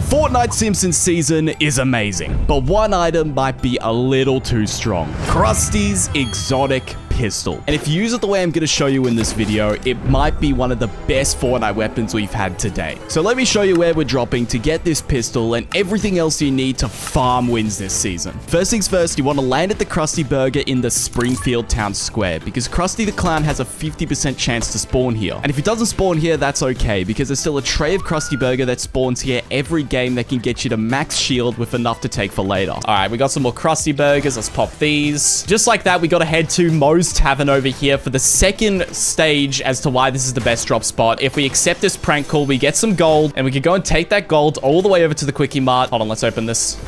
The Fortnite Simpsons season is amazing, but one item might be a little too strong. Krusty's exotic pistol. And if you use it the way I'm going to show you in this video, it might be one of the best Fortnite weapons we've had today. So let me show you where we're dropping to get this pistol and everything else you need to farm wins this season. First things first, you want to land at the Krusty Burger in the Springfield Town Square, because Krusty the Clown has a 50% chance to spawn here. And if it doesn't spawn here, that's okay, because there's still a tray of Krusty Burger that spawns here every game that can get you to max shield with enough to take for later. All right, we got some more Krusty Burgers. Let's pop these. Just like that, we got to head to Moe's Tavern over here for the second stage as to why this is the best drop spot. If we accept this prank call, we get some gold, and we can go and take that gold all the way over to the Quickie Mart. Hold on, let's open this.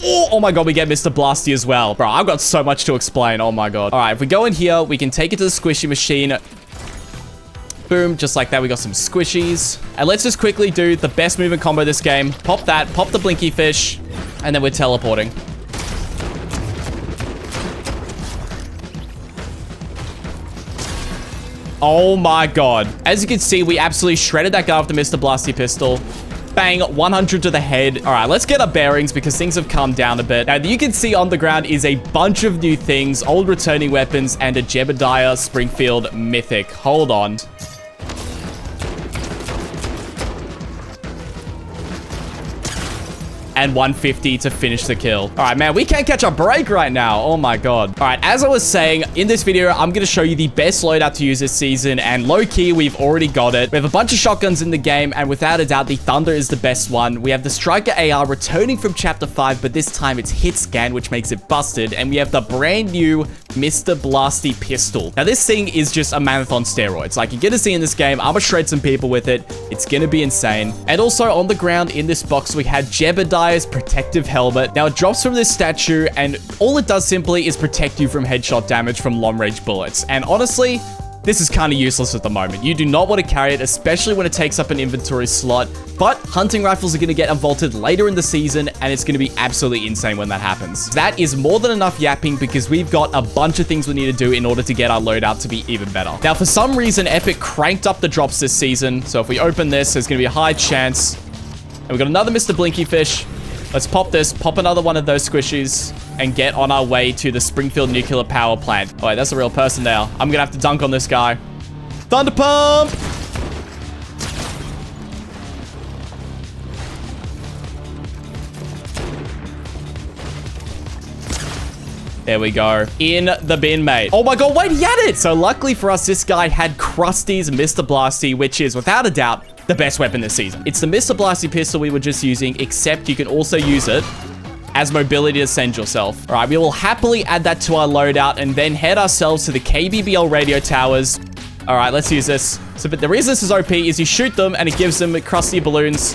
Oh my god, we get Mr. Blasty as well. Bro, I've got so much to explain. Oh my god. All right, if we go in here, we can take it to the squishy machine. Boom, just like that, we got some squishies. And let's just quickly do the best movement combo this game. Pop that, pop the blinky fish, and then we're teleporting. Oh my god. As you can see, we absolutely shredded that guy with the Mr. Blasty pistol. Bang, 100 to the head. All right, let's get our bearings because things have calmed down a bit. Now, you can see on the ground is a bunch of new things, old returning weapons, and a Jebediah Springfield mythic. Hold on. And 150 to finish the kill. All right, man, we can't catch a break right now. Oh my god. All right, as I was saying, in this video, I'm going to show you the best loadout to use this season, and low-key, we've already got it. We have a bunch of shotguns in the game, and without a doubt, the Thunder is the best one. We have the Striker AR returning from Chapter 5, but this time it's hit scan, which makes it busted, and we have the brand new Mr. Blasty pistol. Now, this thing is just a mammoth on steroids. Like, you're going to see in this game, I'm going to shred some people with it. It's going to be insane. And also, on the ground in this box, we had Jebediah's protective helmet. Now, it drops from this statue, and all it does simply is protect you from headshot damage from long-range bullets. And honestly, this is kind of useless at the moment. You do not want to carry it, especially when it takes up an inventory slot. But hunting rifles are going to get unvaulted later in the season, and it's going to be absolutely insane when that happens. That is more than enough yapping because we've got a bunch of things we need to do in order to get our loadout to be even better. Now, for some reason, Epic cranked up the drops this season. So if we open this, there's going to be a high chance. And we've got another Mr. Blinky Fish. Let's pop this, pop another one of those squishies, and get on our way to the Springfield Nuclear Power Plant. Oh, wait, that's a real person now. I'm gonna have to dunk on this guy. Thunder Pump! There we go. In the bin, mate. Oh my god, wait, he had it! So luckily for us, this guy had Krusty's Mr. Blasty, which is, without a doubt, the best weapon this season. It's the Mr. Blasty pistol we were just using, except you can also use it as mobility to send yourself. All right, we will happily add that to our loadout and then head ourselves to the KBBL radio towers. All right, let's use this. So, but the reason this is OP is you shoot them and it gives them Krusty balloons,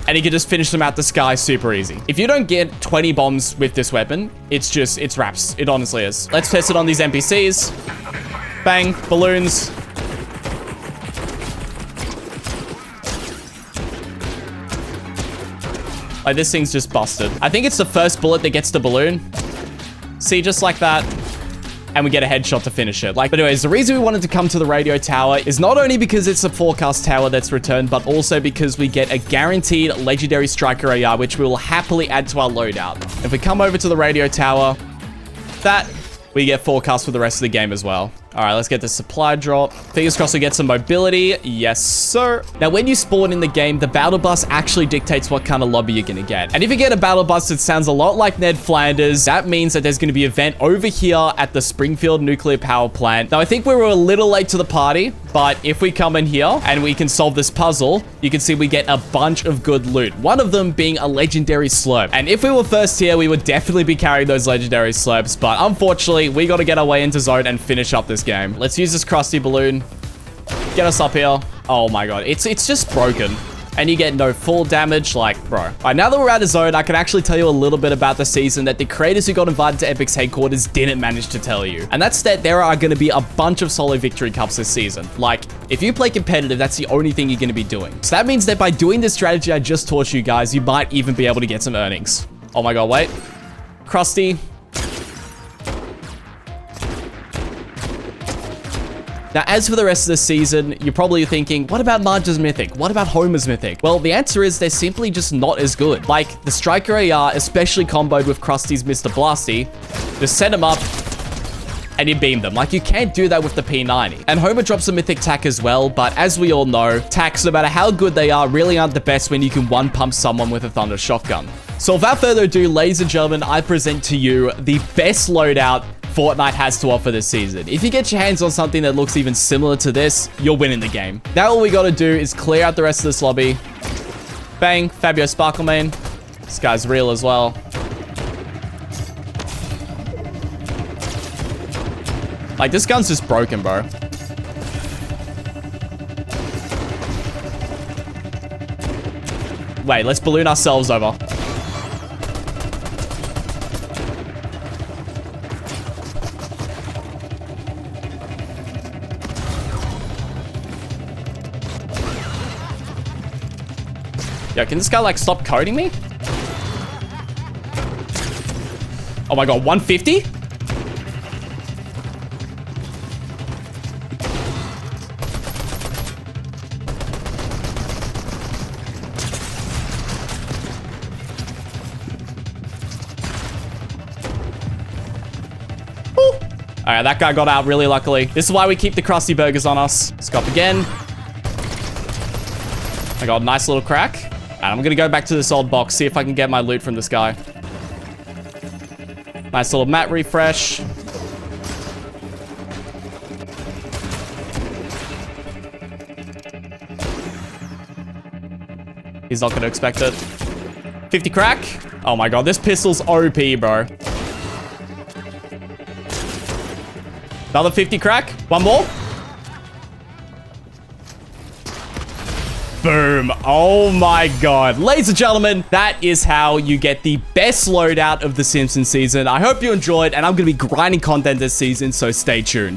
and you can just finish them out the sky super easy. If you don't get 20 bombs with this weapon, it's wraps. It honestly is. Let's test it on these NPCs. Bang, balloons. Like, this thing's just busted. I think it's the first bullet that gets the balloon. See, just like that. And we get a headshot to finish it. But anyways, the reason we wanted to come to the radio tower is not only because it's a forecast tower that's returned, but also because we get a guaranteed legendary striker AR, which we will happily add to our loadout. If we come over to the radio tower, we get forecast for the rest of the game as well. All right, let's get the supply drop. Fingers crossed we get some mobility. Yes, sir. Now, when you spawn in the game, the battle bus actually dictates what kind of lobby you're going to get. And if you get a battle bus that sounds a lot like Ned Flanders, that means that there's going to be an event over here at the Springfield Nuclear Power Plant. Now, I think we were a little late to the party, but if we come in here and we can solve this puzzle, you can see we get a bunch of good loot. One of them being a legendary slurp. And if we were first here, we would definitely be carrying those legendary slurps. But unfortunately, we got to get our way into zone and finish up this game. Let's use this Krusty balloon. Get us up here. Oh my god, it's just broken. And you get no full damage, like, bro. All right, now that we're out of zone, I can actually tell you a little bit about the season that the creators who got invited to Epic's headquarters didn't manage to tell you. And that's that there are going to be a bunch of solo victory cups this season. Like, if you play competitive, that's the only thing you're going to be doing. So that means that by doing this strategy I just taught you guys, you might even be able to get some earnings. Oh my god, wait. Krusty. Now, as for the rest of the season, you're probably thinking, what about Marge's mythic? What about Homer's mythic? Well, the answer is they're simply just not as good. Like, the Striker AR, especially comboed with Krusty's Mr. Blasty, just set them up, and you beam them. Like, you can't do that with the P90. And Homer drops a mythic tack as well, but as we all know, tacks, no matter how good they are, really aren't the best when you can one-pump someone with a Thunder Shotgun. So without further ado, ladies and gentlemen, I present to you the best loadout Fortnite has to offer this season. If you get your hands on something that looks even similar to this, you're winning the game. Now all we gotta do is clear out the rest of this lobby. Bang, Fabio Sparkle Main. This guy's real as well. Like, this gun's just broken, bro. Wait, let's balloon ourselves over. Yo, can this guy, like, stop coding me? Oh my god, 150? Alright, that guy got out really luckily. This is why we keep the Krusty Burgers on us. Scope again. I got a nice little crack. And I'm gonna go back to this old box, see if I can get my loot from this guy. Nice little map refresh. He's not gonna expect it. 50 crack. Oh my god, this pistol's OP, bro. Another 50 crack. One more. Boom. Oh my god. Ladies and gentlemen, that is how you get the best loadout of the Simpsons season. I hope you enjoyed, and I'm going to be grinding content this season, so stay tuned.